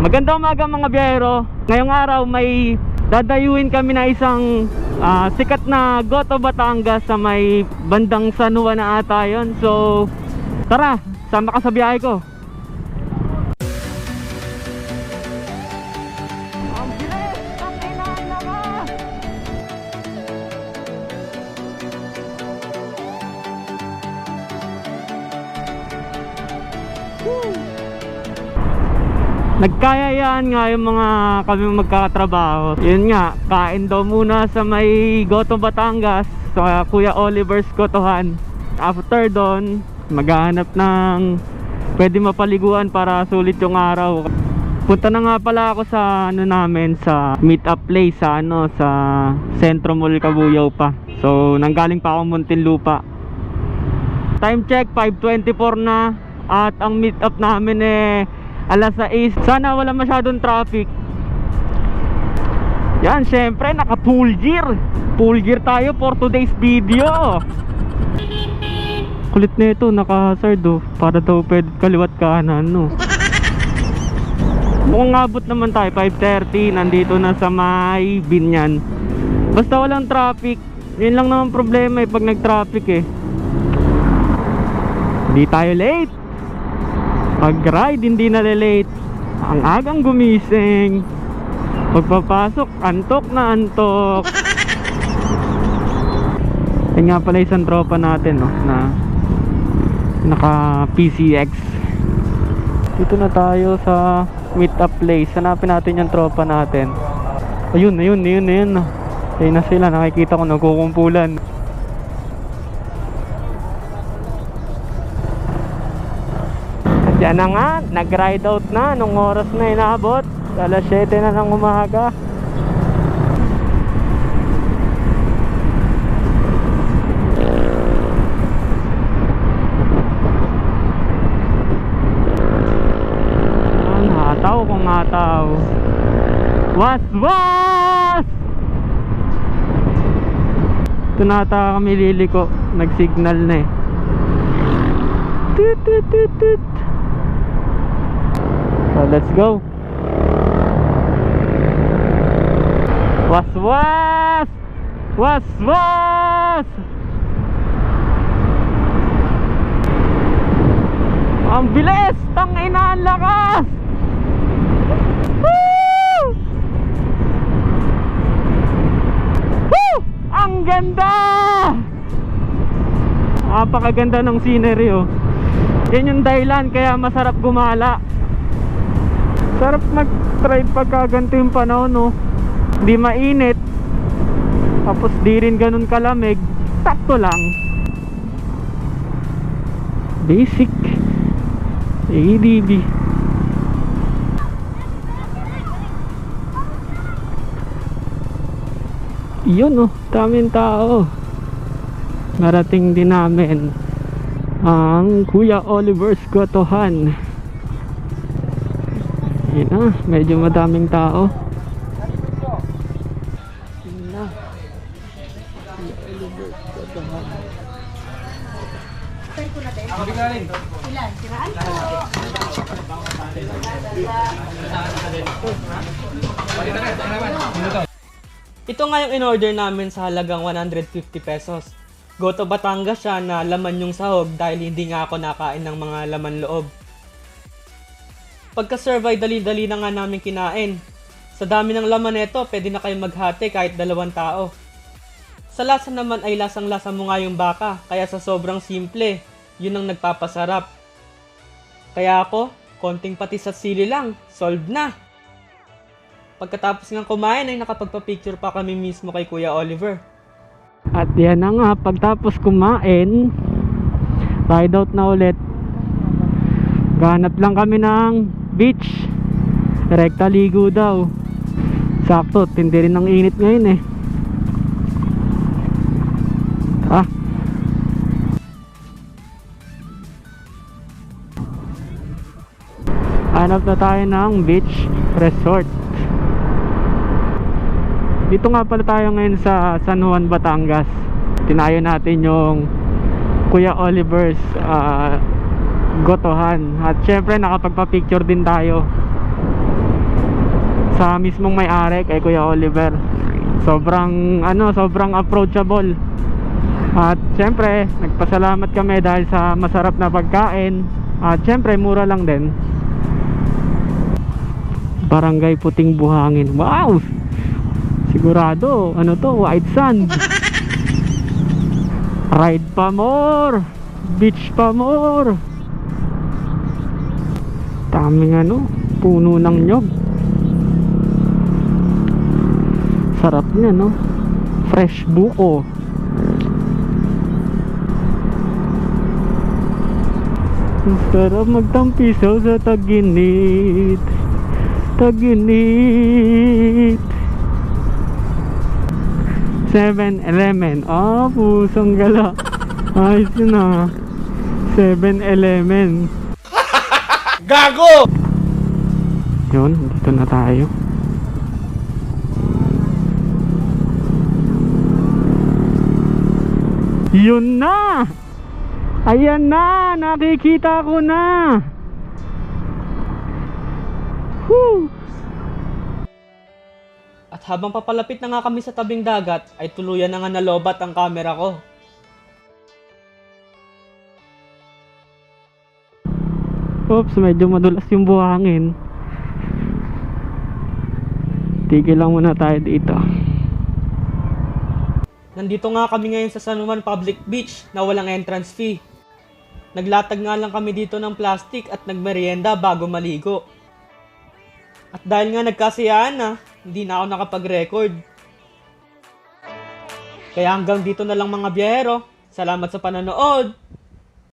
Magandang umaga mga biyahero. Ngayong araw may dadayuin kami na isang sikat na Goto Batangas sa may bandang San Juan na ata yun. So tara, sama ka sa biyahe ko. Ang bilis! Ang inaala ka! Nagkayayaan nga yung mga kami magkakatrabaho. Yun nga, kain daw muna sa may Goto Batangas sa Kuya Oliver's Gotohan. After doon, maghahanap ng pwede mapaliguan para sulit yung araw. Punta na nga pala ako sa namin sa meet up place sa sa Centro Mall Cabuyao pa. So nanggaling pa ako Muntinlupa. Time check 5:24 na at ang meet up namin alas 6. Sana wala masyadong traffic. Yan, syempre naka full gear. Full gear tayo for today's video. Kulit na ito, naka hazard para daw pwede kaliwat kanan Mukhang abot naman tayo 5:30. Nandito na sa may Binyan. Basta walang traffic. Yun lang naman problema pag nag-traffic Hindi tayo late. Pag-ride hindi na late. Ang agang gumising. Pagpapasok antok na antok. Yan nga pala isang tropa natin na naka PCX. Dito na tayo sa meet up place. Hanapin natin yung tropa natin. Ayun. Ayun na sila, nakikita ko nagkukumpulan. Yan na nga, nag-ride out na nung oras na inaabot. Alas 7 na ng umaga. Hataw kung hataw. Was! Ito na ata kami liliko. Nag-signal na Tut. So let's go. Was! Ang bilis! Tangina, ang lakas! Woo! Woo! Ang ganda! Napakaganda ng scenery Yan yung dahilan kaya masarap gumala. Sarap mag-drive pagka ganito yung panahon Di mainit. Tapos di rin ganun kalamig. Sakto lang. Basic ADB. Yun daming tao. Narating din namin ang Kuya Oliver's Gotohan. Yun na, medyo madaming tao. Yun na. Ilan? Siraan po. Ito nga yung in-order namin sa halagang 150 pesos. Goto Batangas siya na laman yung sahog dahil hindi nga ako nakain ng mga laman loob. Pagka-serve ay dali-dali na nga namin kinain. Sa dami ng laman nito, pwede na kayo maghati kahit 2 tao. Sa lasa naman ay lasang-lasa mo nga yung baka, kaya sa sobrang simple, yun ang nagpapasarap. Kaya ako, konting patis at sili lang, solved na. Pagkatapos ng kumain ay nakapagpa-picture pa kami mismo kay Kuya Oliver. At yan na nga, pagtapos kumain, ride out na ulit. Ganap lang kami ng beach. Rekta ligo daw. Sakto, tindi rin ng init ngayon Hanap na tayo ng beach resort. Dito nga pala tayo ngayon sa San Juan, Batangas. Tinayo natin yung Kuya Oliver's Gotohan. At syempre nakapagpa-picture din tayo. sa mismong may-ari kay Kuya Oliver. Sobrang approachable. At syempre, nagpasalamat kami dahil sa masarap na pagkain. At syempre, mura lang din. Barangay Puting Buhangin. Wow! Sigurado, ano to, white sand. Ride pa more, beach pa more. Daming puno ng nyog. Sarap niya, no? Fresh buko. Sarap magtampisaw sa taginit. Taginit. 7-Eleven. Pusong gala. Ayos yun ah. 7-Eleven. Gago! Yun, dito na tayo. Yun na! Ayan na! Nakikita ko na! Whew! At habang papalapit na nga kami sa tabing dagat, ay tuluyan na nga nalobat ang camera ko. Oops, medyo madulas yung buhangin. Tigil lang muna tayo dito. Nandito nga kami ngayon sa San Juan Public Beach na walang entrance fee. Naglatag nga lang kami dito ng plastic at nagmerienda bago maligo. At dahil nga nagkasiyaan na, hindi na ako nakapag-record. Kaya hanggang dito na lang mga biyahero. Salamat sa panonood!